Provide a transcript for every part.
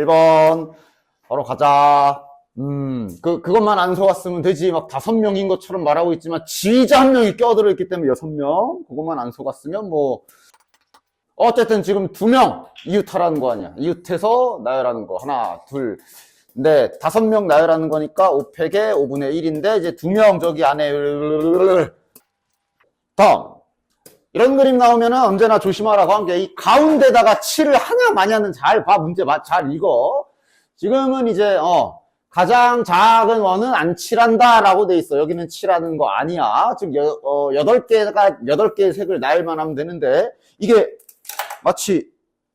1번. 바로 가자. 그것만 안 속았으면 되지. 막 5명인 것처럼 말하고 있지만, 지휘자 1명이 껴들어 있기 때문에 6명. 그것만 안 속았으면 뭐, 어쨌든 지금 2명 이웃하라는 거 아니야. 이웃해서 나열하는 거. 하나, 둘. 근데 5명 나열하는 거니까 5팩에 5분의 1인데, 이제 2명 저기 안에, 다음. 이런 그림 나오면은 언제나 조심하라고 한 게, 이 가운데다가 7을 하냐 마냐는 잘 봐. 문제 잘 읽어. 지금은 이제, 가장 작은 원은 안 칠한다라고 돼 있어. 여기는 칠하는 거 아니야. 즉, 8개의 색을 나열만 하면 되는데, 이게 마치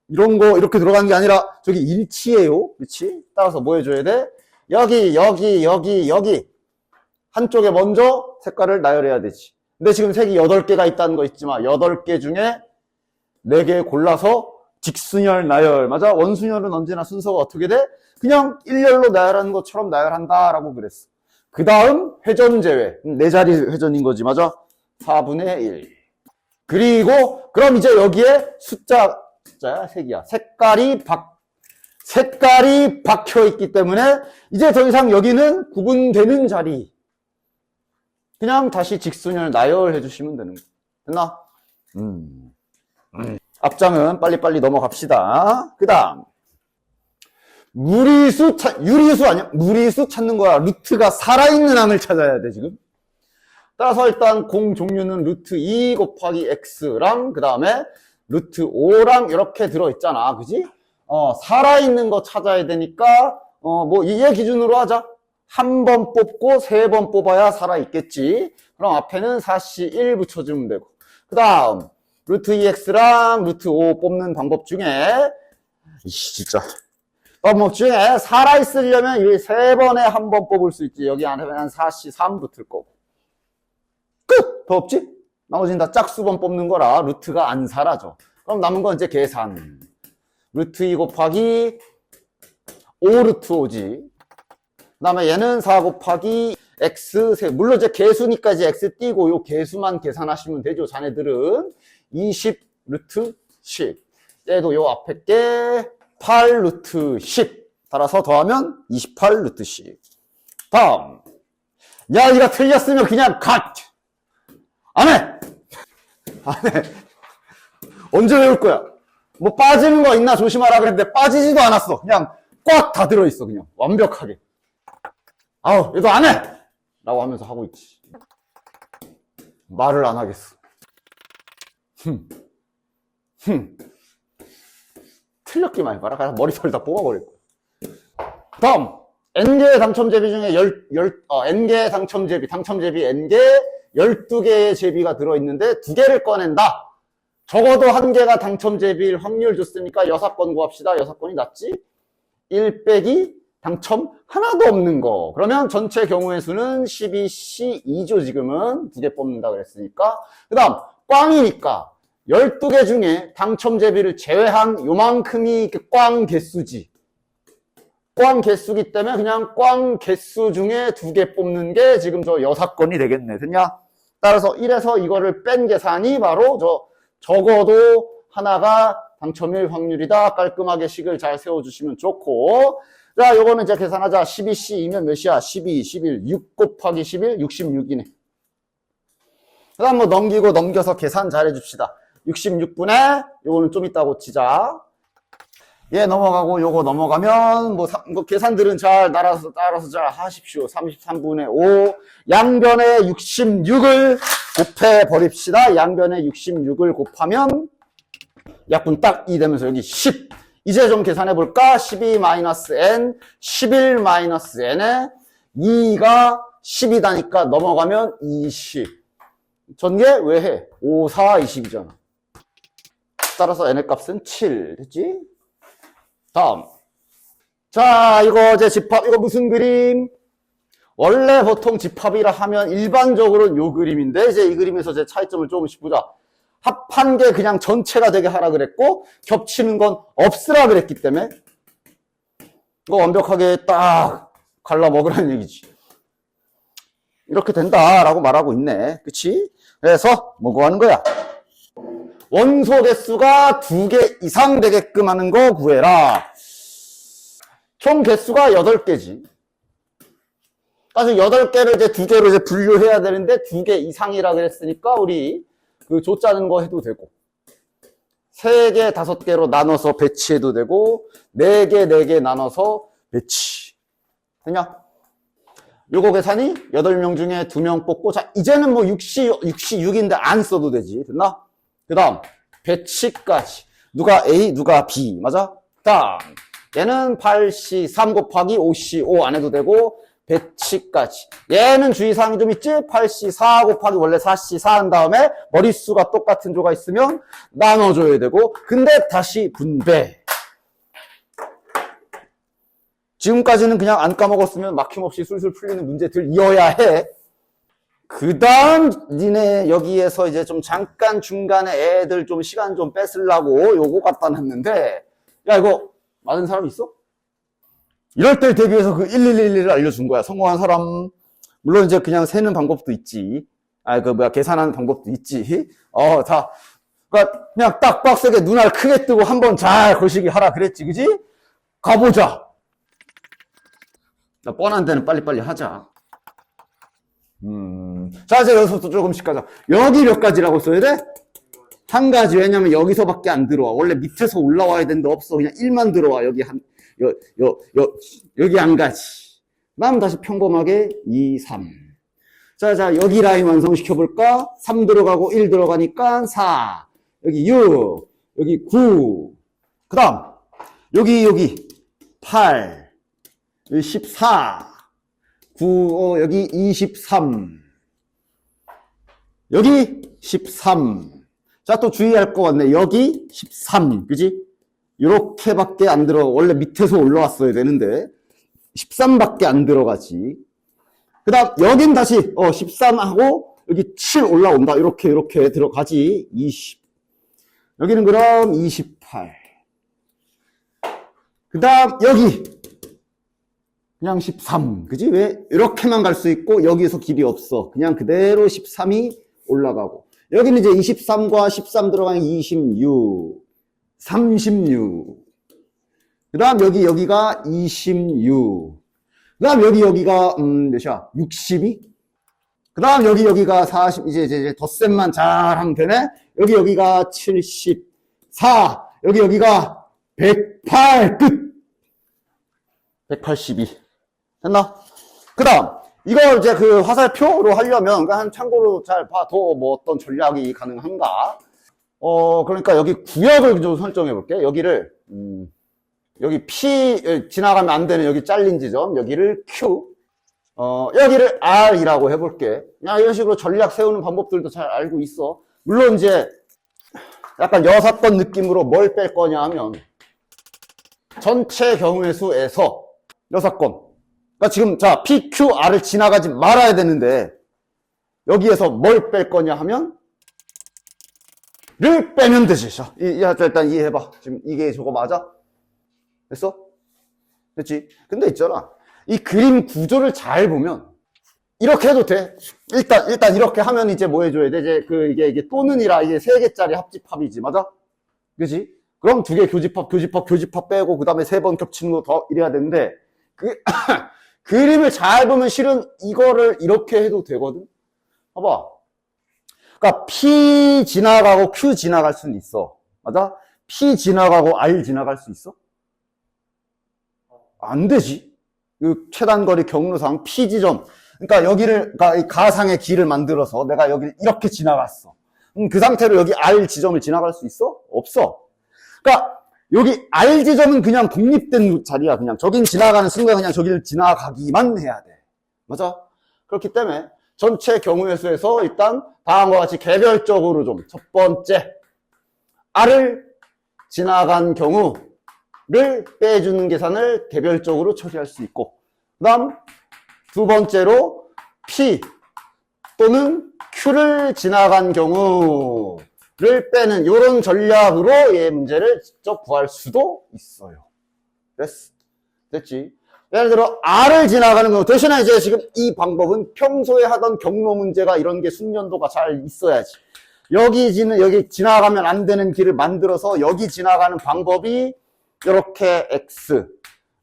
이런 거 이렇게 들어가는 게 아니라 저기 일치예요. 그렇지? 따라서 뭐 해줘야 돼? 여기. 한쪽에 먼저 색깔을 나열해야 되지. 근데 지금 색이 8개가 있다는 거 있지만 8개 중에 4개 골라서 직순열 나열. 맞아? 원순열은 언제나 순서가 어떻게 돼? 그냥 일렬로 나열하는 것처럼 나열한다라고 그랬어. 그 다음 회전 제외. 4자리 회전인 거지. 맞아? 4분의 1. 그리고 그럼 이제 여기에 숫자야 색이야. 색깔이 박혀 있기 때문에 이제 더 이상 여기는 구분되는 자리. 그냥 다시 직순열 나열해 주시면 되는 거야. 됐나? 앞장은 빨리빨리 넘어갑시다. 그 다음 유리수 아니야? 무리수 찾는 거야. 루트가 살아있는 항을 찾아야 돼 지금. 따라서 일단 공 종류는 루트 2 곱하기 x랑 그 다음에 루트 5랑 이렇게 들어있잖아. 그지? 살아있는 거 찾아야 되니까 뭐 얘 기준으로 하자. 한 번 뽑고 3번 뽑아야 살아있겠지. 그럼 앞에는 4C 1 붙여주면 되고. 그 다음 루트 2x랑 루트 5 뽑는 방법 중에 진짜 방법 중에 살아있으려면 이 3번에 한 번 뽑을 수 있지. 여기 안에는 4C 3 붙을 거고. 끝! 더 없지? 나머지는 다 짝수번 뽑는 거라 루트가 안 사라져. 그럼 남은 건 이제 계산. 루트 2 곱하기 5 루트 5지. 그 다음에 얘는 4 곱하기 x, 물론 이제 개수니까 이제 x 띄고 요 개수만 계산하시면 되죠. 자네들은 20 루트 10. 얘도 요 앞에 게 8 루트 10. 따라서 더하면 28 루트 10. 다음. 야, 이거 틀렸으면 그냥 갓! 안 해! 안 해. 언제 외울 거야? 뭐 빠지는 거 있나 조심하라 그랬는데 빠지지도 않았어. 그냥 꽉 다 들어있어. 그냥 완벽하게. 아우, 얘도 안 해! 라고 하면서 하고 있지. 말을 안 하겠어. 틀렸기만 해봐라. 그냥 머리털 다 뽑아버릴 거야. 다음. N개의 당첨제비 중에 N개의 당첨제비 N개 12개의 제비가 들어있는데 2개를 꺼낸다. 적어도 1개가 당첨제비일 확률 줬으니까 6건 구합시다. 6건이 낫지? 1 빼기 당첨 하나도 없는 거. 그러면 전체 경우의 수는 12C2죠. 지금은 2개 뽑는다 그랬으니까. 그 다음 꽝이니까 12개 중에 당첨제비를 제외한 요만큼이 꽝 개수지. 꽝 개수기 때문에 그냥 꽝 개수 중에 2개 뽑는 게 지금 저 6건이 되겠네. 됐냐? 따라서 1에서 이거를 뺀 계산이 바로 적어도 하나가 당첨일 확률이다. 깔끔하게 식을 잘 세워주시면 좋고. 자, 요거는 이제 계산하자. 12C이면 몇이야? 12, 11, 6 곱하기 11, 66이네. 그 다음 뭐 넘겨서 계산 잘 해줍시다. 66분에 요거는 좀 이따 고치자. 얘 넘어가고 요거 넘어가면 뭐 계산들은 잘 따라서 잘 하십시오. 33분의 5 양변에 66을 곱해 버립시다. 양변에 66을 곱하면 약분 딱 2 되면서 여기 10. 이제 좀 계산해 볼까? 12-n 11-n에 2가 10이다니까 넘어가면 20. 전개 왜 해? 5, 4, 20이잖아. 따라서 n의 값은 7. 됐지? 다음. 자, 이거 이제 집합, 이거 무슨 그림? 원래 보통 집합이라 하면 일반적으로는 요 그림인데, 이제 이 그림에서 이제 차이점을 조금씩 보자. 합한 게 그냥 전체가 되게 하라 그랬고, 겹치는 건 없으라 그랬기 때문에, 이거 완벽하게 딱 갈라 먹으라는 얘기지. 이렇게 된다라고 말하고 있네. 그치? 그래서, 뭐 하는 거야? 원소 개수가 2개 이상 되게끔 하는 거 구해라. 총 개수가 8개지. 사실 8개를 이제 2개로 이제 분류해야 되는데 2개 이상이라 그랬으니까 우리 그 조짜는 거 해도 되고 3개, 5개로 나눠서 배치해도 되고 4개, 4개 나눠서 배치. 됐냐? 요거 계산이 8명 중에 2명 뽑고 자 이제는 뭐 66인데 안 써도 되지. 됐나? 그 다음 배치까지. 누가 A, 누가 B. 맞아? 다음 얘는 8C3 곱하기 5C5 안 해도 되고 배치까지. 얘는 주의사항이 좀 있지? 8C4 곱하기 원래 4C4 한 다음에 머릿수가 똑같은 조가 있으면 나눠줘야 되고 근데 다시 분배. 지금까지는 그냥 안 까먹었으면 막힘없이 술술 풀리는 문제들이어야 해. 그 다음 니네 여기에서 이제 좀 잠깐 중간에 애들 좀 시간 좀 뺏으려고 요거 갖다 놨는데 야 이거 맞은 사람 있어? 이럴 때 대비해서 그 1111을 알려준 거야. 성공한 사람. 물론 이제 그냥 세는 방법도 있지. 계산하는 방법도 있지. 자. 그러니까 그냥 딱 빡세게 눈알 크게 뜨고 한번 잘 거시기 하라 그랬지. 그지? 가보자. 나 뻔한 데는 빨리빨리 하자. 자, 이제 여기서부터 조금씩 가자. 여기 몇 가지라고 써야 돼? 한 가지. 왜냐면 여기서밖에 안 들어와. 원래 밑에서 올라와야 되는데 없어. 그냥 1만 들어와. 여기 한 가지. 그 다음 다시 평범하게 2, 3. 자, 여기 라인 완성시켜볼까? 3 들어가고 1 들어가니까 4. 여기 6. 여기 9. 그 다음, 여기 8. 여기 14. 9, 여기 23. 여기 13. 자, 또 주의할 것 같네. 여기 13. 그지? 요렇게밖에 안 들어. 원래 밑에서 올라왔어야 되는데 13밖에 안 들어가지. 그 다음 여긴 다시 13하고 여기 7 올라온다. 이렇게 들어가지. 20. 여기는 그럼 28. 그 다음 여기 그냥 13. 그지? 왜? 이렇게만 갈 수 있고 여기에서 길이 없어. 그냥 그대로 13이 올라가고 여기는 이제 23과 13 들어가는 26. 36. 그 다음 여기가 26. 그 다음 여기가 몇이야? 62. 그 다음 여기가 40. 이제 덧셈만 잘하면 되네. 여기가 74. 여기가 108. 끝. 182. 됐나? 그 다음 이걸 이제 그 화살표로 하려면 한 참고로 잘 봐. 더 뭐 어떤 전략이 가능한가? 그러니까 여기 구역을 좀 설정해 볼게. 여기를, 여기 P, 지나가면 안 되는 여기 잘린 지점, 여기를 Q, 여기를 R이라고 해 볼게. 그냥 이런 식으로 전략 세우는 방법들도 잘 알고 있어. 물론 이제 약간 여사건 느낌으로 뭘 뺄 거냐 하면, 전체 경우의 수에서 여사건. 그러니까 지금, 자, P, Q, R을 지나가지 말아야 되는데, 여기에서 뭘 뺄 거냐 하면, 를 빼면 되지. 자, 일단 이해해봐. 지금 이게 저거 맞아? 됐어? 됐지? 근데 있잖아. 이 그림 구조를 잘 보면, 이렇게 해도 돼. 일단 이렇게 하면 이제 뭐 해줘야 돼? 이제 이게 또는이라 이게 3개짜리 합집합이지. 맞아? 그지? 그럼 2개 교집합 빼고, 그 다음에 3번 겹치는 거 더 이래야 되는데, 그림을 잘 보면 실은 이거를 이렇게 해도 되거든? 봐봐. 그러니까 P 지나가고 Q 지나갈 수는 있어. 맞아? P 지나가고 R 지나갈 수 있어? 안 되지. 그 최단거리 경로상 P 지점. 그러니까 그러니까 이 가상의 길을 만들어서 내가 여기를 이렇게 지나갔어. 그 상태로 여기 R 지점을 지나갈 수 있어? 없어. 그러니까 여기 R 지점은 그냥 독립된 자리야. 그냥 저긴 지나가는 순간 그냥 저기를 지나가기만 해야 돼. 맞아? 그렇기 때문에 전체 경우의 수에서 일단 다음과 같이 개별적으로 좀 첫 번째 R을 지나간 경우를 빼주는 계산을 개별적으로 처리할 수 있고 그 다음 두 번째로 P 또는 Q를 지나간 경우를 빼는 이런 전략으로 이 문제를 직접 구할 수도 있어요. 됐지? 예를 들어 R을 지나가는 경우 대신에 이제 지금 이 방법은 평소에 하던 경로 문제가 이런 게 숙련도가 잘 있어야지. 여기 지나가면 안 되는 길을 만들어서 여기 지나가는 방법이 이렇게 X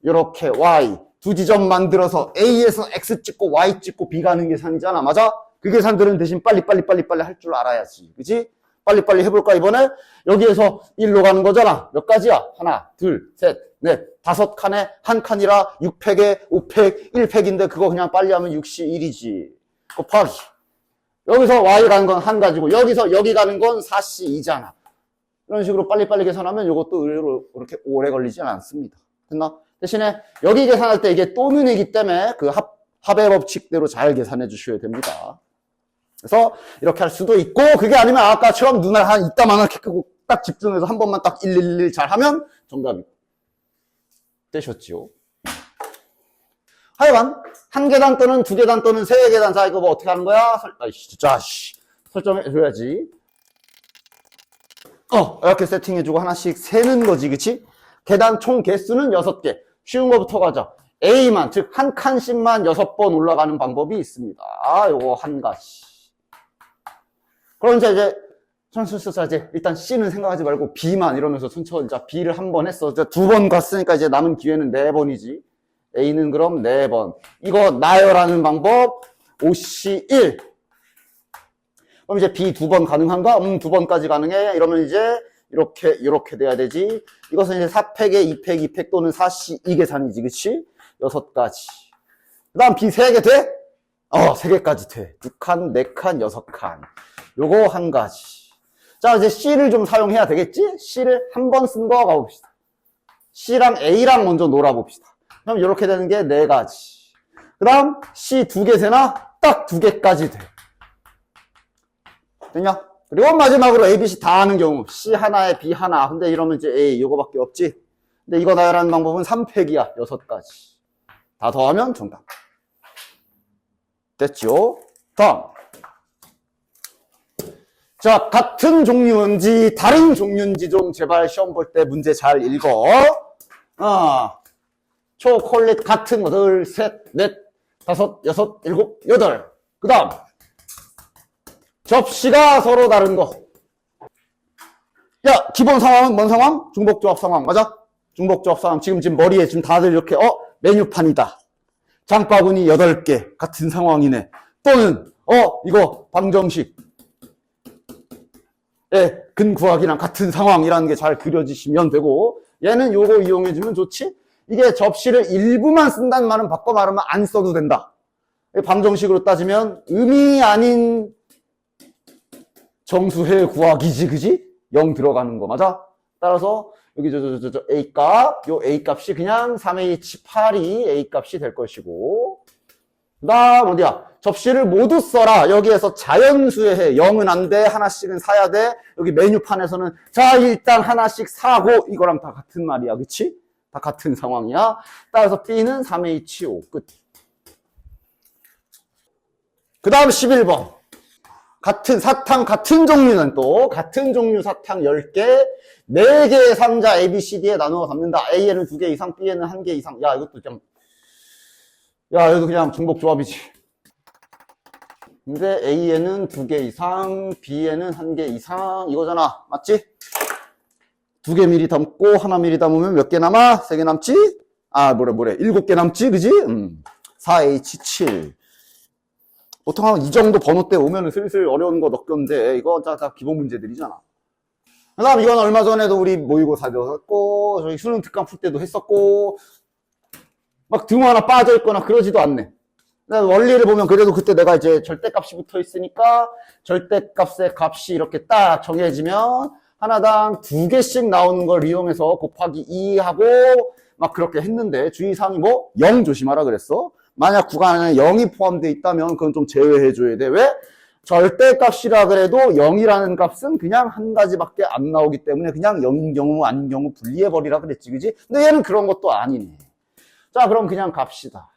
이렇게 y 두 지점 만들어서 A에서 X 찍고 Y 찍고 B 가는 계산이잖아. 맞아? 그 계산들은 대신 빨리 할 줄 알아야지. 그치? 빨리 해볼까, 이번에? 여기에서 1로 가는 거잖아. 몇 가지야? 하나, 둘, 셋, 넷, 다섯 칸에 한 칸이라 6팩에 5팩, 1팩인데 그거 그냥 빨리 하면 6C1이지. 곱하기. 여기서 Y 가는 건 한 가지고, 여기서 여기 가는 건 4C2잖아. 이런 식으로 빨리 계산하면 이것도 의외로 그렇게 오래 걸리진 않습니다. 됐나? 대신에 여기 계산할 때 이게 또는이기 때문에 그 합의 법칙대로 잘 계산해 주셔야 됩니다. 그래서 이렇게 할 수도 있고, 그게 아니면 아까처럼 눈알 한 이따만하게 끄고 딱 집중해서 한 번만 딱 111 잘 하면 정답이 되셨지요. 하여간 한 계단 또는 두 계단 또는 세 계단. 자, 이거 뭐 어떻게 하는 거야? 설정해 줘야지. 이렇게 세팅해주고 하나씩 세는 거지, 그치? 계단 총 개수는 6개. 쉬운 거부터 가자. A만, 즉 한 칸씩만 6번 올라가는 방법이 있습니다. 요거 한 가지. 그럼 이제 일단 C는 생각하지 말고 B만 이러면서 천천히. 자, B를 한 번 했어. 두 번 갔으니까 이제 남은 기회는 4번이지. A는 그럼 4번. 이거 나열하는 방법 5C1. 그럼 이제 B 2번 가능한가? 2번까지 가능해. 이러면 이제 이렇게 돼야 되지. 이것은 이제 4팩에 2팩, 2팩 또는 4C 이 계산이지, 그치? 6가지. 그 다음 B 3개 돼? 3개까지 돼. 2칸, 4칸, 6칸. 요거 한 가지. 자, 이제 C를 좀 사용해야 되겠지? C를 한 번 쓴 거 가봅시다. C랑 A랑 먼저 놀아봅시다. 그럼 이렇게 되는 게 4가지. 그 다음 C 2개 세나? 딱 2개까지 돼. 됐냐? 그리고 마지막으로 A, B, C 다 하는 경우 C 하나에 B 하나. 근데 이러면 이제 A 요거밖에 없지. 근데 이거 나열하는 방법은 3팩이야. 6가지. 다 더하면 정답. 됐죠? 다음. 자, 같은 종류인지 다른 종류인지 좀 제발 시험 볼 때 문제 잘 읽어. 초콜릿 같은 거 둘, 셋, 넷, 다섯, 여섯, 일곱, 여덟. 그 다음. 접시가 서로 다른 거. 야, 기본 상황은 뭔 상황? 중복조합 상황. 맞아? 중복조합 상황. 지금 머리에 지금 다들 이렇게, 메뉴판이다. 장바구니 8개. 같은 상황이네. 또는, 이거 방정식. 예, 근구하기랑 같은 상황이라는 게 잘 그려지시면 되고, 얘는 요거 이용해주면 좋지? 이게 접시를 일부만 쓴다는 말은 바꿔 말하면 안 써도 된다. 방정식으로 따지면 의미 아닌 정수해 구하기지, 그지? 0 들어가는 거, 맞아? 따라서 여기 A값, 요 A값이 그냥 3H8이 A값이 될 것이고, 그 다음 어디야? 접시를 모두 써라. 여기에서 자연수에 해. 0은 안 돼. 하나씩은 사야 돼. 여기 메뉴판에서는 자, 일단 하나씩 사고, 이거랑 다 같은 말이야. 그치? 다 같은 상황이야. 따라서 B는 3H5. 끝. 그 다음 11번. 같은 사탕, 같은 종류는 또, 같은 종류 사탕 10개, 4개의 상자 A, B, C, D에 나누어 담는다. A에는 2개 이상, B에는 1개 이상. 야, 이것도 그냥 중복조합이지. 근데 A에는 2개 이상, B에는 1개 이상, 이거잖아. 맞지? 2개 미리 담고, 하나 미리 담으면 몇 개 남아? 3개 남지? 7개 남지? 그지? 4H7. 보통 한 이 정도 번호대 오면은 슬슬 어려운 거 넣겼는데, 이거 다 기본 문제들이잖아. 그 다음 이건 얼마 전에도 우리 모의고사도 했고, 저희 수능 특강 풀 때도 했었고, 막 등 하나 빠져있거나 그러지도 않네. 원리를 보면 그래도 그때 내가 이제 절대값이 붙어 있으니까 절대값의 값이 이렇게 딱 정해지면 하나당 2개씩 나오는 걸 이용해서 곱하기 2하고 막 그렇게 했는데 주의사항이 0 조심하라 그랬어. 만약 구간에 0이 포함되어 있다면 그건 좀 제외해줘야 돼. 왜? 절대값이라 그래도 0이라는 값은 그냥 한 가지밖에 안 나오기 때문에 그냥 0인 경우 아닌 경우 분리해버리라 그랬지, 그지? 근데 얘는 그런 것도 아니네. 자, 그럼 그냥 갑시다.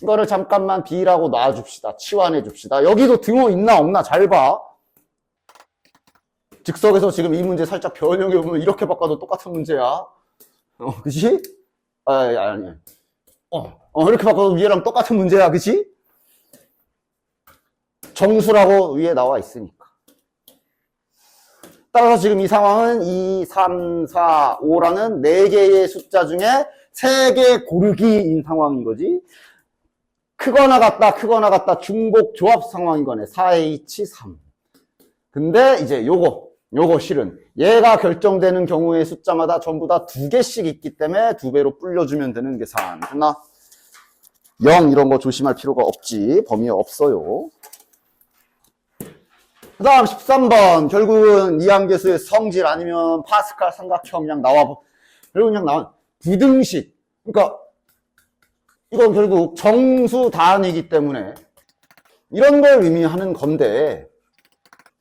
이거를 잠깐만 B라고 놔줍시다. 치환해 줍시다. 여기도 등호 있나 없나 잘 봐. 즉석에서 지금 이 문제 살짝 변형해보면 이렇게 바꿔도 똑같은 문제야. 그치? 아니. 이렇게 바꿔도 위에랑 똑같은 문제야. 그치? 정수라고 위에 나와 있으니까. 따라서 지금 이 상황은 2, 3, 4, 5라는 4개의 숫자 중에 세 개 고르기인 상황인 거지. 크거나 같다 중복 조합 상황인 거네. 4H3. 근데 이제 요거 실은 얘가 결정되는 경우의 숫자마다 전부 다 2개씩 있기 때문에 2배로 불려주면 되는 계산. 됐나? 0 이런 거 조심할 필요가 없지. 범위에 없어요. 그 다음 13번. 결국은 이항계수의 성질 아니면 파스칼 삼각형 그냥 나와. 결국 그냥 나와. 부등식. 그러니까 이건 결국 정수 다항이기 때문에 이런 걸 의미하는 건데,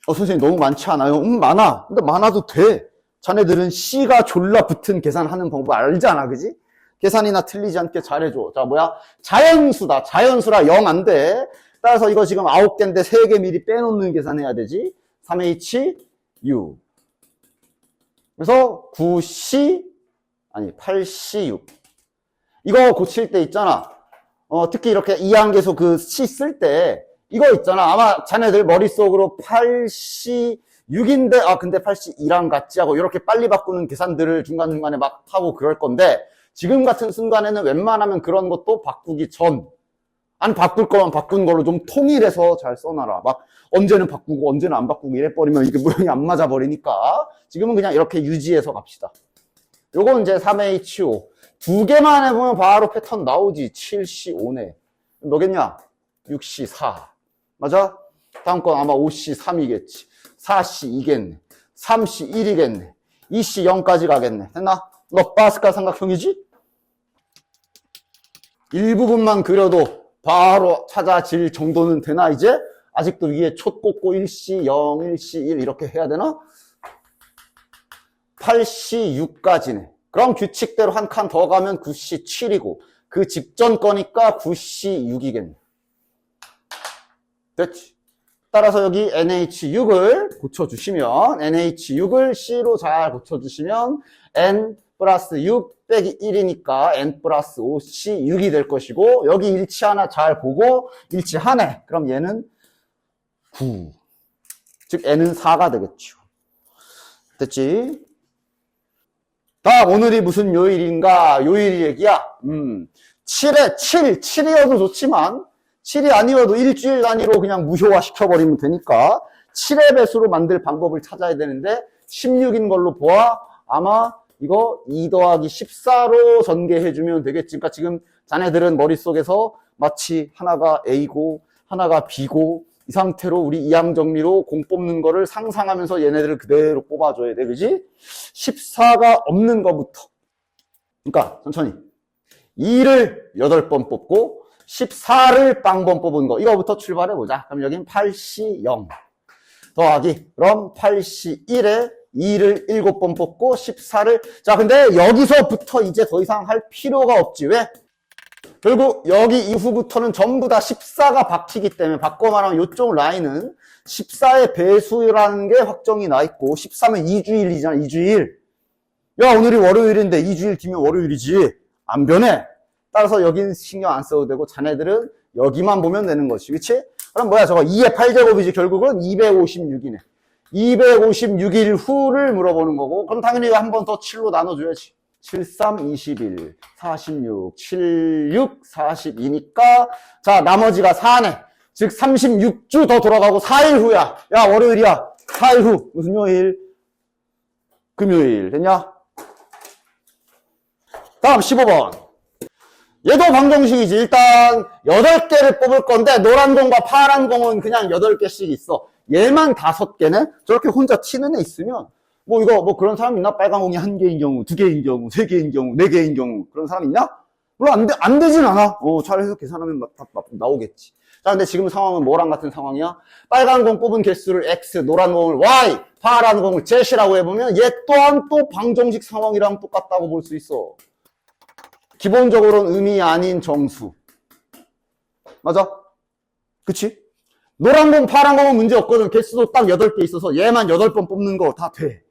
선생님 너무 많지 않아요? 많아. 근데 많아도 돼. 자네들은 C가 졸라 붙은 계산하는 방법 알잖아, 그지? 계산이나 틀리지 않게 잘해줘. 자, 뭐야? 자연수다. 자연수라 0 안 돼. 따라서 이거 지금 9개인데 3개 미리 빼놓는 계산해야 되지. 3H6. 그래서 8C6. 이거 고칠 때 있잖아. 특히 이렇게 이항계수 그 C 쓸 때 이거 있잖아. 아마 자네들 머릿속으로 8C6인데 근데 8C2랑 같지 하고 이렇게 빨리 바꾸는 계산들을 중간중간에 막 하고 그럴 건데, 지금 같은 순간에는 웬만하면 그런 것도 바꾸기 전, 안 바꿀 거면 바꾼 걸로 좀 통일해서 잘 써놔라. 막 언제는 바꾸고 언제는 안 바꾸고 이래버리면 이게 모양이 안 맞아버리니까 지금은 그냥 이렇게 유지해서 갑시다. 요건 이제 3H5. 2개만 해보면 바로 패턴 나오지. 7C5네. 뭐겠냐? 6C4. 맞아? 다음 건 아마 5C3이겠지. 4C2겠네. 3C1이겠네. 2C0까지 가겠네. 됐나? 너 파스칼 삼각형이지? 일부분만 그려도 바로 찾아질 정도는 되나 이제? 아직도 위에 촛 꽂고 1C0, 1C1 이렇게 해야 되나? 8C6까지네. 그럼 규칙대로 한 칸 더 가면 9C7이고 그 직전 거니까 9C6이겠네. 됐지? 따라서 여기 NH6을 고쳐주시면, NH6을 C로 잘 고쳐주시면 N 플러스 6 빼기 1이니까 N 플러스 5C6이 될 것이고, 여기 일치하나 잘 보고 일치하네. 그럼 얘는 9. 즉 N은 4가 되겠죠. 됐지? 다음 오늘이 무슨 요일인가? 요일 얘기야. 7이어도 좋지만 7이 아니어도 일주일 단위로 그냥 무효화 시켜버리면 되니까 7의 배수로 만들 방법을 찾아야 되는데 16인 걸로 보아. 아마 이거 2 더하기 14로 전개해주면 되겠지. 그러니까 지금 자네들은 머릿속에서 마치 하나가 A고 하나가 B고 이 상태로 우리 이항 정리로 공 뽑는 거를 상상하면서 얘네들을 그대로 뽑아줘야 돼. 그지? 14가 없는 거부터. 그러니까 천천히 2를 8번 뽑고 14를 빵번 뽑은 거, 이거부터 출발해보자. 그럼 여긴 8C0 더하기, 그럼 8C1에 2를 7번 뽑고 14를, 자 근데 여기서부터 이제 더 이상 할 필요가 없지. 왜? 결국 여기 이후부터는 전부 다 14가 박히기 때문에, 바꿔 말하면 이쪽 라인은 14의 배수라는 게 확정이 나 있고, 13은 2주일이잖아. 2주일. 야 오늘이 월요일인데 2주일 뒤면 월요일이지. 안 변해. 따라서 여긴 신경 안 써도 되고 자네들은 여기만 보면 되는 것이. 그치? 그럼 뭐야 저거 2의 8제곱이지. 결국은 256이네. 256일 후를 물어보는 거고, 그럼 당연히 한 번 더 7로 나눠줘야지. 7, 3, 21, 46, 7, 6, 42니까 자 나머지가 4네. 즉 36주 더 돌아가고 4일 후야. 야 월요일이야. 4일 후. 무슨 요일? 금요일. 됐냐? 다음 15번. 얘도 방정식이지. 일단 8개를 뽑을 건데 노란 공과 파란 공은 그냥 8개씩 있어. 얘만 5개네? 저렇게 혼자 튀는 애 있으면 뭐 이거 뭐 그런 사람 있나? 빨간 공이 1개인 경우, 2개인 경우, 3개인 경우, 4개인 경우 그런 사람 있냐? 물론 안 되진 않아. 잘해서 계산하면 다 나오겠지. 자, 근데 지금 상황은 뭐랑 같은 상황이야? 빨간 공 뽑은 개수를 X, 노란 공을 Y, 파란 공을 Z라고 해보면 얘 또한 또 방정식 상황이랑 똑같다고 볼 수 있어. 기본적으로는 의미 아닌 정수. 맞아? 그치? 노란 공, 파란 공은 문제 없거든. 개수도 딱 8개 있어서 얘만 8번 뽑는 거 다 돼.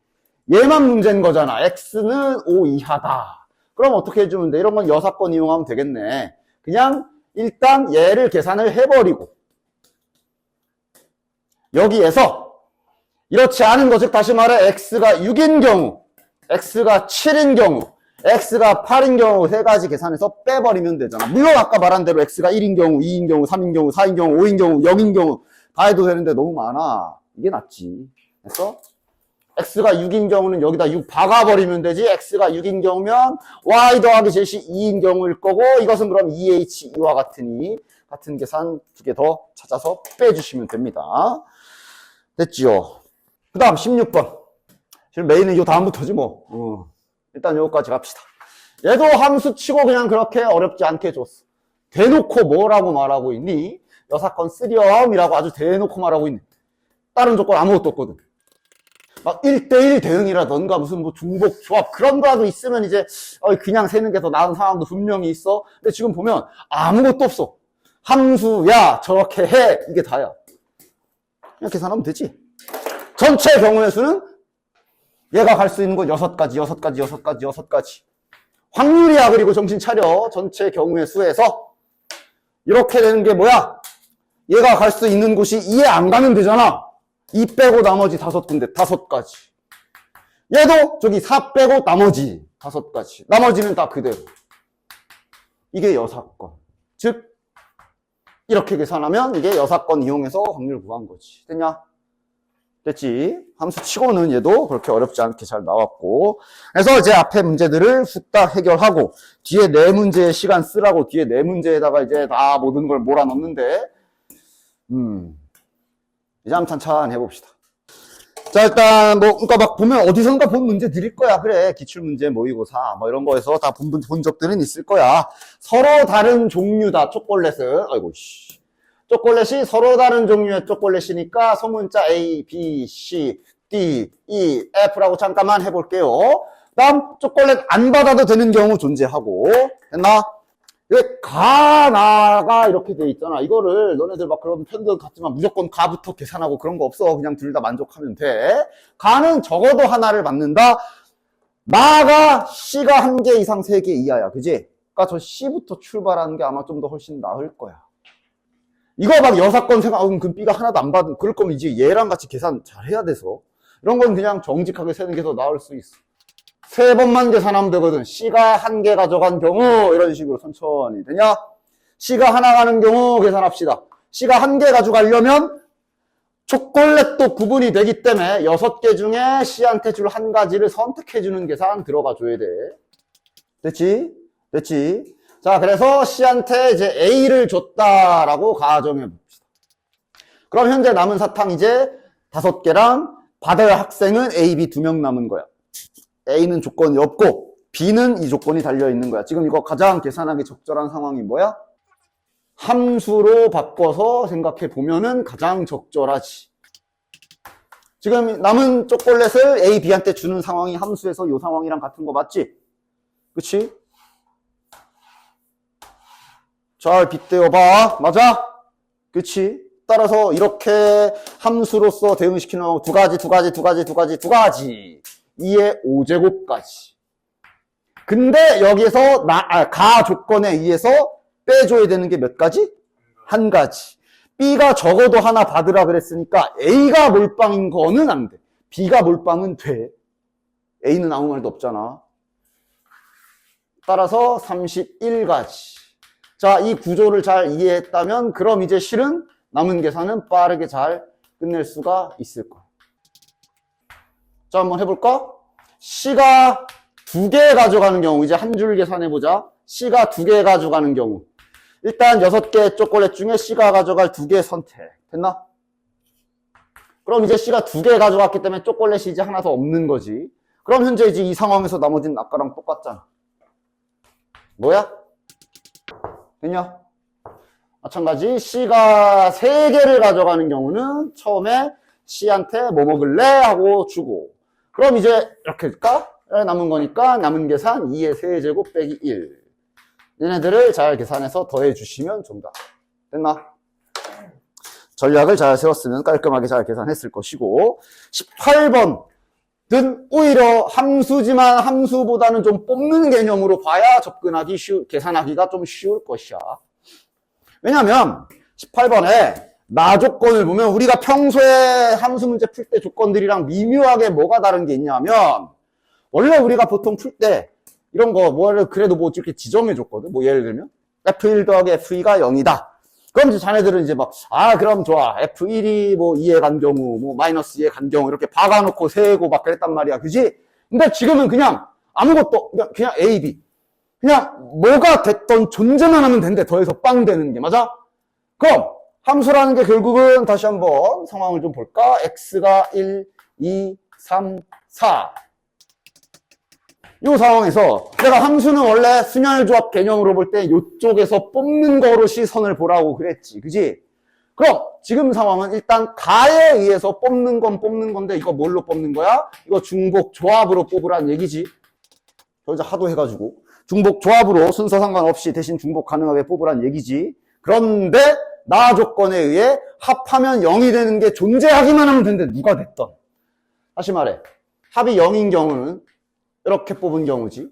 얘만 문제인 거잖아. X는 5 이하다. 그럼 어떻게 해주면 돼? 이런 건 여사건 이용하면 되겠네. 그냥 일단 얘를 계산을 해버리고 여기에서 이렇지 않은 거, 즉 다시 말해 X가 6인 경우, X가 7인 경우, x가 8인 경우 세 가지 계산해서 빼버리면 되잖아. 물론 아까 말한 대로 x가 1인 경우, 2인 경우, 3인 경우, 4인 경우, 5인 경우, 0인 경우 다 해도 되는데 너무 많아. 이게 낫지. 됐어? x가 6인 경우는 여기다 6 박아버리면 되지. x가 6인 경우면 y 더하기 z이 2인 경우일 거고, 이것은 그럼 2h, 이와 같으니 같은 계산 두 개 더 찾아서 빼주시면 됩니다. 됐지요? 그 다음 16번. 지금 메인은 요 다음부터지 뭐. 일단 요거까지 갑시다. 얘도 함수 치고 그냥 그렇게 어렵지 않게 줬어. 대놓고 뭐라고 말하고 있니? 여사건 쓰렴이라고 아주 대놓고 말하고 있네. 다른 조건 아무것도 없거든. 막 1대1 대응이라던가 무슨 뭐 중복 조합 그런 거라도 있으면 이제 그냥 세는 게 더 나은 상황도 분명히 있어. 근데 지금 보면 아무것도 없어. 함수야 저렇게 해 이게 다야. 그냥 계산하면 되지. 전체 경우의 수는 얘가 갈 수 있는 건 6가지. 확률이야. 그리고 정신 차려. 전체 경우의 수에서 이렇게 되는 게 뭐야? 얘가 갈 수 있는 곳이 2에 안 가면 되잖아. 2 빼고 나머지 5군데 5가지. 얘도 저기 4 빼고 나머지 5가지. 나머지는 다 그대로. 이게 여사건. 즉 이렇게 계산하면 이게 여사건 이용해서 확률 구한 거지. 됐냐? 됐지? 함수 치고는 얘도 그렇게 어렵지 않게 잘 나왔고. 그래서 이제 앞에 문제들을 후딱 해결하고, 뒤에 4문제의 시간 쓰라고 뒤에 4문제에다가 이제 다 모든 걸 몰아넣는데, 이제 한번 찬찬히 해봅시다. 자, 일단 그러니까 막 보면 어디선가 본 문제 드릴 거야. 그래. 기출문제, 모의고사, 뭐 이런 거에서 다 본 적들은 있을 거야. 서로 다른 종류다, 초콜릿은. 아이고, 씨. 초콜릿이 서로 다른 종류의 초콜릿이니까 소문자 A, B, C, D, E, F라고 잠깐만 해볼게요. 다음 초콜릿 안 받아도 되는 경우 존재하고. 됐나? 왜 가나가 이렇게 돼 있잖아. 이거를 너네들 막 그런 편도 같지만 무조건 가부터 계산하고 그런 거 없어. 그냥 둘 다 만족하면 돼. 가는 적어도 하나를 받는다. 나가 C가 1개 이상 3개 이하야. 그지? 그러니까 저 C부터 출발하는 게 아마 좀 더 훨씬 나을 거야. 이거 막 여사건 생각하면 그 B가 하나도 안 받은, 그럴 거면 이제 얘랑 같이 계산 잘 해야 돼서. 이런 건 그냥 정직하게 세는 게 더 나을 수 있어. 3번만 계산하면 되거든. C가 1개 가져간 경우, 이런 식으로 천천히. 되냐? C가 하나 가는 경우 계산합시다. C가 1개 가져가려면 초콜릿도 구분이 되기 때문에 6개 중에 C한테 줄 1가지를 선택해주는 계산 들어가줘야 돼. 됐지? 됐지? 자, 그래서 C한테 이제 A를 줬다라고 가정해 봅시다. 그럼 현재 남은 사탕 이제 5개랑 받을 학생은 A, B 2명 남은 거야. A는 조건이 없고 B는 이 조건이 달려있는 거야. 지금 이거 가장 계산하기 적절한 상황이 뭐야? 함수로 바꿔서 생각해 보면은 가장 적절하지. 지금 남은 초콜릿을 A, B한테 주는 상황이 함수에서 이 상황이랑 같은 거 맞지? 그치? 잘 빗대어봐. 맞아? 그치? 따라서 이렇게 함수로서 대응시키는 거 2가지. 2의 5제곱까지. 근데 여기서 가 조건에 의해서 빼줘야 되는 게 몇 가지? 1가지. B가 적어도 하나 받으라 그랬으니까 A가 몰빵인 거는 안 돼. B가 몰빵은 돼. A는 아무 말도 없잖아. 따라서 31가지. 자, 이 구조를 잘 이해했다면 그럼 이제 실은 남은 계산은 빠르게 잘 끝낼 수가 있을 거야. 자, 한번 해볼까? C가 2개 가져가는 경우, 이제 한 줄 계산해보자. C가 2개 가져가는 경우. 일단 6개 초콜릿 중에 C가 가져갈 2개 선택. 됐나? 그럼 이제 C가 2개 가져갔기 때문에 초콜릿이 이제 하나 더 없는 거지. 그럼 현재 이제 이 상황에서 나머지는 아까랑 똑같잖아. 뭐야? 됐냐? 마찬가지 C가 3개를 가져가는 경우는 처음에 C한테 뭐 먹을래? 하고 주고, 그럼 이제 이렇게 할까? 남은 거니까 남은 계산 2의 세제곱 빼기 1. 얘네들을 잘 계산해서 더해 주시면 정답. 됐나? 전략을 잘 세웠으면 깔끔하게 잘 계산했을 것이고, 18번은 오히려 함수지만 함수보다는 좀 뽑는 개념으로 봐야 접근하기 계산하기가 좀 쉬울 것이야. 왜냐면 18번에 나 조건을 보면 우리가 평소에 함수 문제 풀 때 조건들이랑 미묘하게 뭐가 다른 게 있냐면, 원래 우리가 보통 풀 때 이런 거, 뭐를 그래도 뭐 이렇게 지정해줬거든. 뭐 예를 들면, F1 더하기 F2가 0이다. 그럼 이제 자네들은 이제 막, 그럼 좋아. F1이 뭐 2에 간 경우, 뭐 마이너스 2에 간 경우, 이렇게 박아놓고 세고 막 그랬단 말이야. 그지? 근데 지금은 그냥 아무것도, 그냥 A, B. 그냥 뭐가 됐던 존재만 하면 된대. 더해서 빵 되는 게. 맞아? 그럼, 함수라는 게 결국은 다시 한번 상황을 좀 볼까? X가 1, 2, 3, 4. 이 상황에서 내가 함수는 원래 순열조합 개념으로 볼 때 이쪽에서 뽑는 거로 시선을 보라고 그랬지. 그지? 그럼 지금 상황은 일단 가에 의해서 뽑는 건 뽑는 건데 이거 뭘로 뽑는 거야? 이거 중복조합으로 뽑으란 얘기지. 여기서 하도 해가지고 중복조합으로 순서 상관없이 대신 중복 가능하게 뽑으란 얘기지. 그런데 나 조건에 의해 합하면 0이 되는 게 존재하기만 하면 된대. 누가 됐던. 다시 말해. 합이 0인 경우는 이렇게 뽑은 경우지.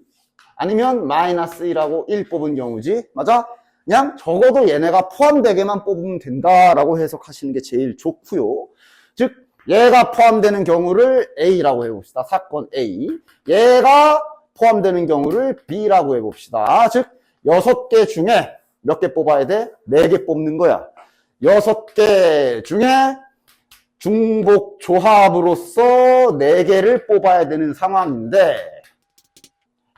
아니면 마이너스 1하고 1 뽑은 경우지. 맞아? 그냥 적어도 얘네가 포함되게만 뽑으면 된다라고 해석하시는 게 제일 좋고요. 즉 얘가 포함되는 경우를 A라고 해봅시다. 사건 A. 얘가 포함되는 경우를 B라고 해봅시다. 즉 6개 중에 몇 개 뽑아야 돼? 4개 뽑는 거야. 6개 중에 중복 조합으로서 4개를 뽑아야 되는 상황인데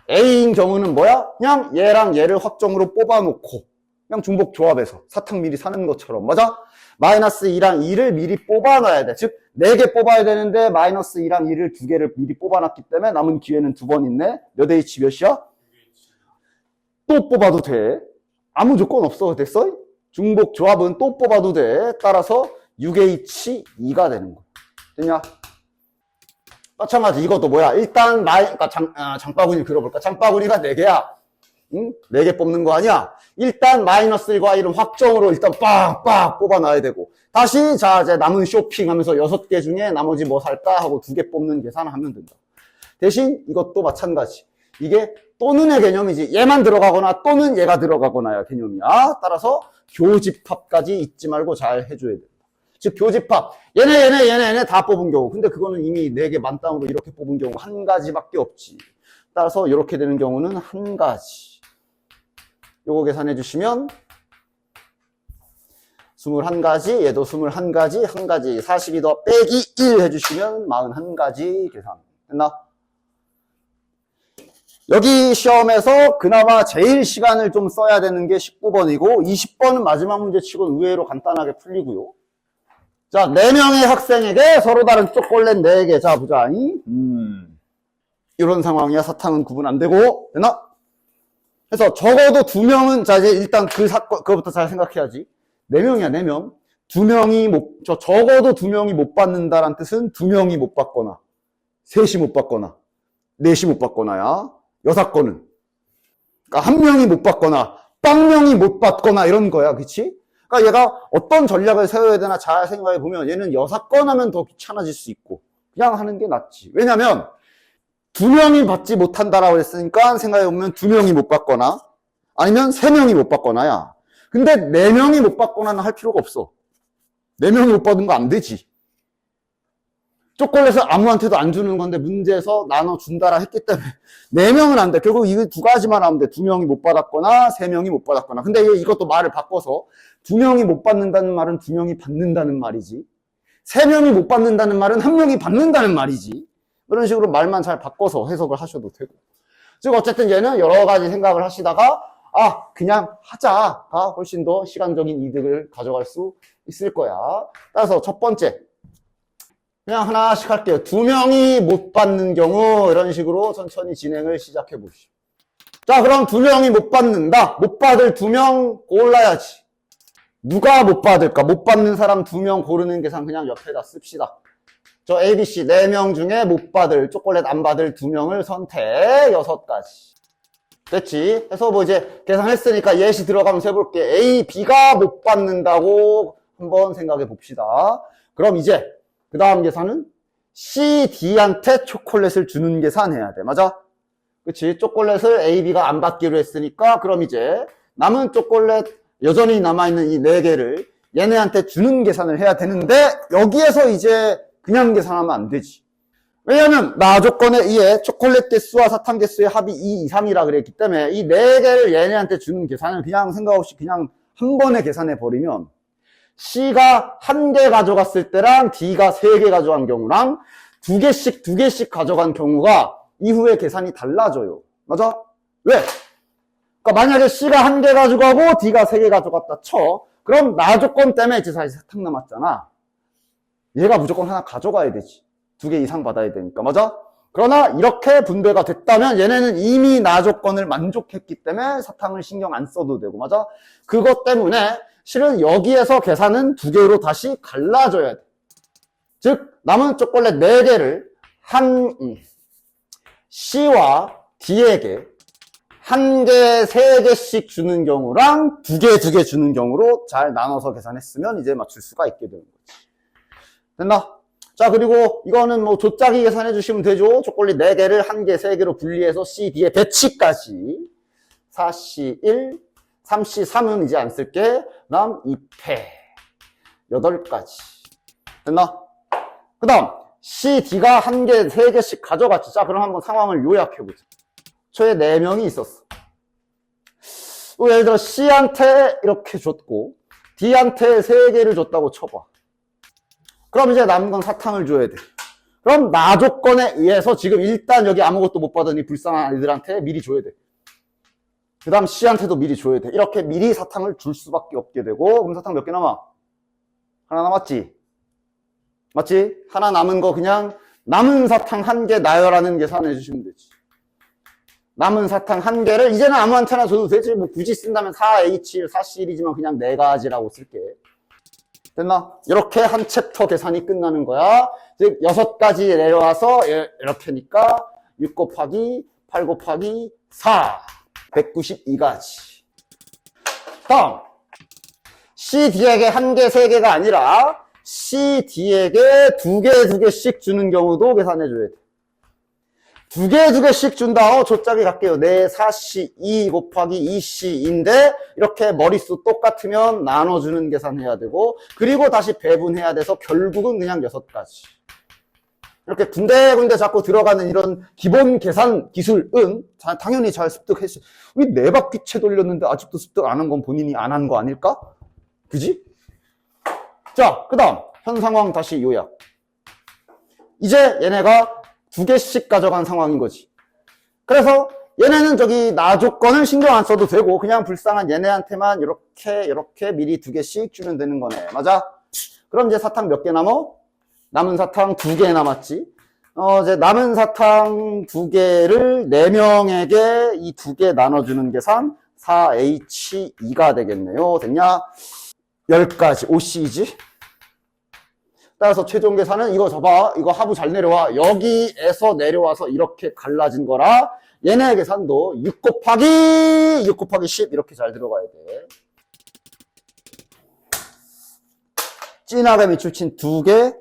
A인 경우는 뭐야? 그냥 얘랑 얘를 확정으로 뽑아놓고 그냥 중복 조합해서 사탕 미리 사는 것처럼. 맞아? 마이너스 2랑 2를 미리 뽑아놔야 돼. 즉 4개 뽑아야 되는데 마이너스 2랑 2를 2개를 미리 뽑아놨기 때문에 남은 기회는 2번 있네. 몇 H 몇이야? 또 뽑아도 돼. 아무 조건 없어. 됐어? 중복 조합은 또 뽑아도 돼. 따라서 6H2가 되는 거야. 됐냐? 마찬가지 이것도 뭐야? 일단 그러니까 장바구니 그려볼까? 장바구니가 4개야. 응? 4개 뽑는 거 아니야? 일단 마이너스 1과 1은 확정으로 일단 빡빡 뽑아놔야 되고 다시 자 이제 남은 쇼핑하면서 6개 중에 나머지 뭐 살까 하고 2개 뽑는 계산을 하면 된다. 대신 이것도 마찬가지. 이게 또는의 개념이지. 얘만 들어가거나 또는 얘가 들어가거나야 개념이야. 따라서 교집합까지 잊지 말고 잘 해줘야 된다. 즉 교집합 얘네 다 뽑은 경우. 근데 그거는 이미 4개 만땅으로 이렇게 뽑은 경우 한 가지밖에 없지. 따라서 이렇게 되는 경우는 한 가지. 요거 계산해 주시면 21가지, 얘도 21가지, 한 가지 42 더 빼기 1 해주시면 41가지 계산. 됐나? 여기 시험에서 그나마 제일 시간을 좀 써야 되는 게 19번이고 20번은 마지막 문제 치고는 의외로 간단하게 풀리고요. 자, 4명의 학생에게 서로 다른 초콜릿 4개. 자, 보자. 이런 상황이야. 사탕은 구분 안 되고. 됐나? 그래서 적어도 2명은, 자, 이제 일단 그 사건, 그거부터 잘 생각해야지. 4명이야, 4명. 2명이 적어도 2명이 못 받는다란 뜻은 2명이 못 받거나, 3이 못 받거나, 4이 못 받거나야. 여사건은. 그러니까 1명이 못 받거나, 0명이 못 받거나 이런 거야. 그치? 그러니까 얘가 어떤 전략을 세워야 되나 잘 생각해 보면 얘는 6건 하면 더 귀찮아질 수 있고 그냥 하는 게 낫지. 왜냐면 2명이 받지 못한다라고 했으니까 생각해 보면 2명이 못 받거나 아니면 3명이 못 받거나야. 근데 4명이 못 받거나는 할 필요가 없어. 4명이 못 받은 거 안 되지. 초콜릿을 아무한테도 안 주는 건데 문제에서 나눠준다라 했기 때문에 4명은 안 돼. 결국 이 2가지만 하면 돼. 2명이 못 받았거나 3명이 못 받았거나. 근데 이것도 말을 바꿔서 2명이 못 받는다는 말은 2명이 받는다는 말이지. 3명이 못 받는다는 말은 1명이 받는다는 말이지. 그런 식으로 말만 잘 바꿔서 해석을 하셔도 되고. 즉 어쨌든 얘는 여러 가지 생각을 하시다가 그냥 하자가 훨씬 더 시간적인 이득을 가져갈 수 있을 거야. 따라서 첫 번째 그냥 하나씩 할게요. 2명이 못 받는 경우 이런 식으로 천천히 진행을 시작해 보시죠. 자, 그럼 2명이 못 받는다. 못 받을 2명 골라야지. 누가 못 받을까? 못 받는 사람 2명 고르는 계산 그냥 옆에다 씁시다. 저 ABC 4명 중에 못 받을, 초콜릿 안 받을 2명을 선택. 6가지. 됐지? 해서 뭐 이제 계산했으니까 예시 들어가면서 해볼게. A, B가 못 받는다고 한번 생각해 봅시다. 그럼 이제 그 다음 계산은 C, D한테 초콜릿을 주는 계산해야 돼. 맞아? 그치? 초콜릿을 A, B가 안 받기로 했으니까 그럼 이제 남은 초콜릿 여전히 남아있는 이 4개를 얘네한테 주는 계산을 해야 되는데 여기에서 이제 그냥 계산하면 안 되지. 왜냐면 나 조건에 의해 초콜릿 개수와 사탕 개수의 합이 2 이상이라 그랬기 때문에 이 4개를 얘네한테 주는 계산을 그냥 생각 없이 그냥 한 번에 계산해 버리면 C가 1개 가져갔을 때랑 D가 3개 가져간 경우랑 2개씩 가져간 경우가 이후에 계산이 달라져요. 맞아? 왜? 그러니까 만약에 C가 1개 가져가고 D가 3개 가져갔다 쳐. 그럼 나 조건 때문에 이제 사실 사탕 남았잖아. 얘가 무조건 하나 가져가야 되지. 2개 이상 받아야 되니까. 맞아? 그러나 이렇게 분배가 됐다면 얘네는 이미 나 조건을 만족했기 때문에 사탕을 신경 안 써도 되고. 맞아? 그것 때문에 실은 여기에서 계산은 2개로 다시 갈라져야 돼. 즉 남은 초콜릿 4개를 C와 D에게 1개, 3개씩 주는 경우랑 2개 주는 경우로 잘 나눠서 계산했으면 이제 맞출 수가 있게 되는 거지. 됐나? 자, 그리고 이거는 뭐 조짜기 계산해 주시면 되죠. 초콜릿 4개를 1개, 3개로 분리해서 C, D의 배치까지. 4C 1, 3C 3은 이제 안 쓸게. 그 다음 2패. 8가지. 됐나? 그 다음 C, D가 1개, 3개씩 가져갔지. 자, 그럼 한번 상황을 요약해보자. 초에 4명이 있었어. 예를 들어 C한테 이렇게 줬고 D한테 3개를 줬다고 쳐봐. 그럼 이제 남은 건 사탕을 줘야 돼. 그럼 나 조건에 의해서 지금 일단 여기 아무것도 못 받으니 불쌍한 아이들한테 미리 줘야 돼. 그 다음 C한테도 미리 줘야 돼. 이렇게 미리 사탕을 줄 수밖에 없게 되고. 그럼 사탕 몇 개 남아? 하나 남았지? 맞지? 하나 남은 거 그냥 남은 사탕 1개 나열하는 계산해 주시면 되지. 남은 사탕 1개를 이제는 아무한테나 줘도 되지. 뭐 굳이 쓴다면 4H1, 4C1이지만 그냥 4가지라고 쓸게. 됐나? 이렇게 한 챕터 계산이 끝나는 거야. 즉 6가지 내려와서 이렇게니까 6 곱하기 8 곱하기 4 192가지. 다음 C, D에게 1개, 3개가 아니라 C, D에게 2개씩 주는 경우도 계산해줘야 돼. 2개씩 준다. 조짜기 갈게요. 4C 2 곱하기 2C인데 이렇게 머릿수 똑같으면 나눠주는 계산해야 되고 그리고 다시 배분해야 돼서 결국은 그냥 6가지. 이렇게 군데군데 자꾸 들어가는 이런 기본 계산 기술은 당연히 잘 습득했어. 왜 4바퀴 돌렸는데 아직도 습득 안 한 건 본인이 안 한 거 아닐까? 그지? 자, 그 다음 현 상황 다시 요약. 이제 얘네가 2개씩 가져간 상황인 거지. 그래서 얘네는 저기 나 조건을 신경 안 써도 되고 그냥 불쌍한 얘네한테만 이렇게 미리 2개씩 주면 되는 거네. 맞아? 그럼 이제 사탕 몇 개 남어? 남은 사탕 2개 남았지. 이제 남은 사탕 2개를 4명에게 이 2개 나눠주는 계산 4H2가 되겠네요. 됐냐? 10가지. OC이지? 따라서 최종 계산은 이거 잡아. 이거 하부 잘 내려와. 여기에서 내려와서 이렇게 갈라진 거라 얘네 계산도 6 곱하기 10 이렇게 잘 들어가야 돼. 진하게 밑줄친 2개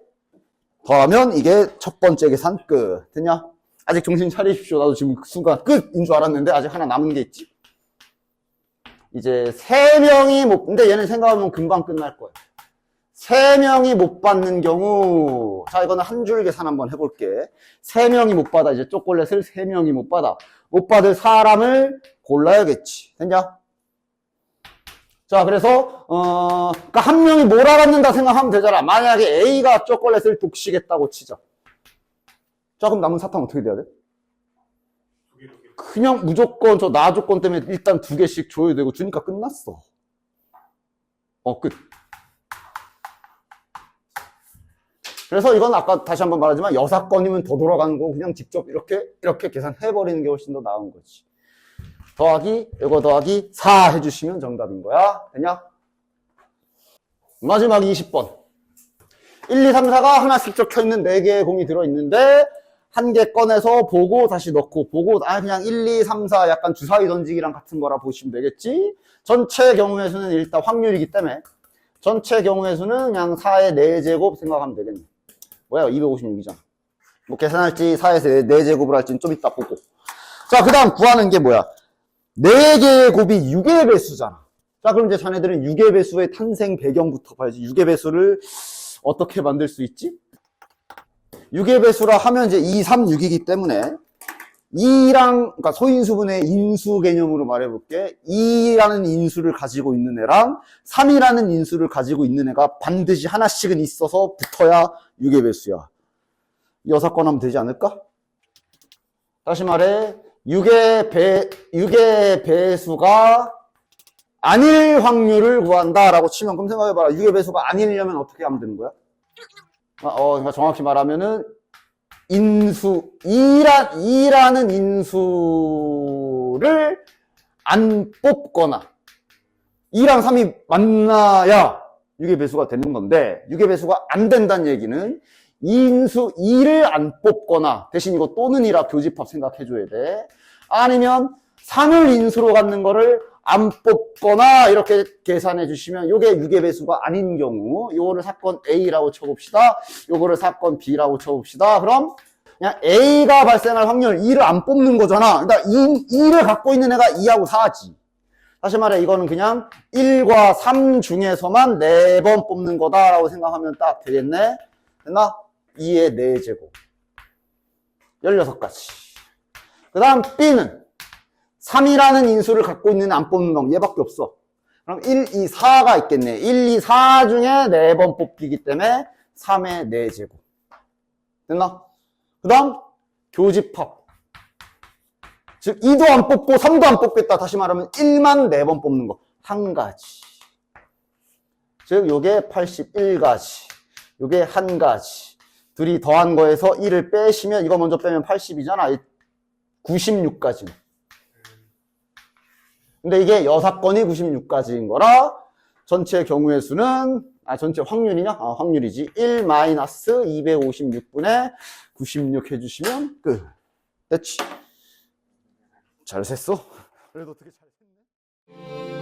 더하면 이게 첫 번째 계산 끝. 됐냐? 아직 정신 차리십시오. 나도 지금 순간 끝인 줄 알았는데 아직 하나 남은 게 있지. 이제 3명이 못, 근데 얘는 생각하면 금방 끝날 거야. 3명이 못 받는 경우, 자, 이거는 한 줄 계산 한번 해볼게. 3명이 못 받아. 이제 초콜릿을 3명이 못 받아. 못 받을 사람을 골라야겠지. 됐냐? 자, 그래서, 그니까 한 명이 못 알아듣는다 생각하면 되잖아. 만약에 A가 초콜릿을 독식했다고 치자. 자, 그럼 남은 사탕 어떻게 돼야 돼? 그냥 무조건 저 나 조건 때문에 일단 2개씩 줘야 되고, 주니까 끝났어. 끝. 그래서 이건 아까 다시 한번 말하지만 6건이면 더 돌아가는 거 그냥 직접 이렇게 계산해버리는 게 훨씬 더 나은 거지. 더하기, 이거 더하기 4 해주시면 정답인 거야. 되냐? 마지막 20번. 1, 2, 3, 4가 하나씩 적혀있는 4개의 공이 들어있는데, 한 개 꺼내서 보고 다시 넣고, 보고, 그냥 1, 2, 3, 4 약간 주사위 던지기랑 같은 거라 보시면 되겠지? 전체 경우의 수는 일단 확률이기 때문에, 전체 경우의 수는 그냥 4의 4제곱 생각하면 되겠네. 뭐야, 256이잖아. 뭐 계산할지 4에서 4제곱을 할지는 좀 이따 보고. 자, 그 다음 구하는 게 뭐야? 4개의 곱이 6의 배수잖아. 자, 그럼 이제 자네들은 6의 배수의 탄생 배경부터 봐야지. 6의 배수를 어떻게 만들 수 있지? 6의 배수라 하면 이제 2, 3, 6이기 때문에 2랑, 그러니까 소인수분의 인수 개념으로 말해볼게. 2라는 인수를 가지고 있는 애랑 3이라는 인수를 가지고 있는 애가 반드시 하나씩은 있어서 붙어야 6의 배수야. 이 여사건 하면 되지 않을까? 다시 말해, 6의 배수가 아닐 확률을 구한다라고 치면, 그럼 생각해봐라. 6의 배수가 아니려면 어떻게 하면 되는 거야? 그러니까 정확히 말하면은, 2라는 인수를 안 뽑거나, 2랑 3이 만나야 6의 배수가 되는 건데, 6의 배수가 안 된다는 얘기는, 인수 2를 안 뽑거나, 대신 이거 또는이라 교집합 생각해줘야 돼. 아니면 3을 인수로 갖는 거를 안 뽑거나 이렇게 계산해 주시면 이게 6의 배수가 아닌 경우 요거를 사건 A라고 쳐봅시다. 요거를 사건 B라고 쳐봅시다. 그럼 그냥 A가 발생할 확률 2를 안 뽑는 거잖아. 그러니까 2를 갖고 있는 애가 2하고 4지. 다시 말해 이거는 그냥 1과 3 중에서만 4번 뽑는 거다라고 생각하면 딱 되겠네. 됐나? 2의 4제곱 16가지. 그 다음 B는 3이라는 인수를 갖고 있는 안 뽑는 놈 얘밖에 없어. 그럼 1, 2, 4가 있겠네. 1, 2, 4 중에 4번 뽑히기 때문에 3의 4제곱. 됐나? 그 다음 교집합. 즉 2도 안 뽑고 3도 안 뽑겠다. 다시 말하면 1만 4번 뽑는 거. 한 가지. 즉 요게 81가지. 요게 한 가지. 둘이 더한 거에서 1을 빼시면 이거 먼저 빼면 80이잖아. 96가지. 근데 이게 여사건이 96가지인 거라 전체 경우의 수는 전체 확률이냐? 확률이지. 1-256분의 96 해주시면 끝. 됐지? 잘 셌어? 그래도 어떻게 잘 셌네?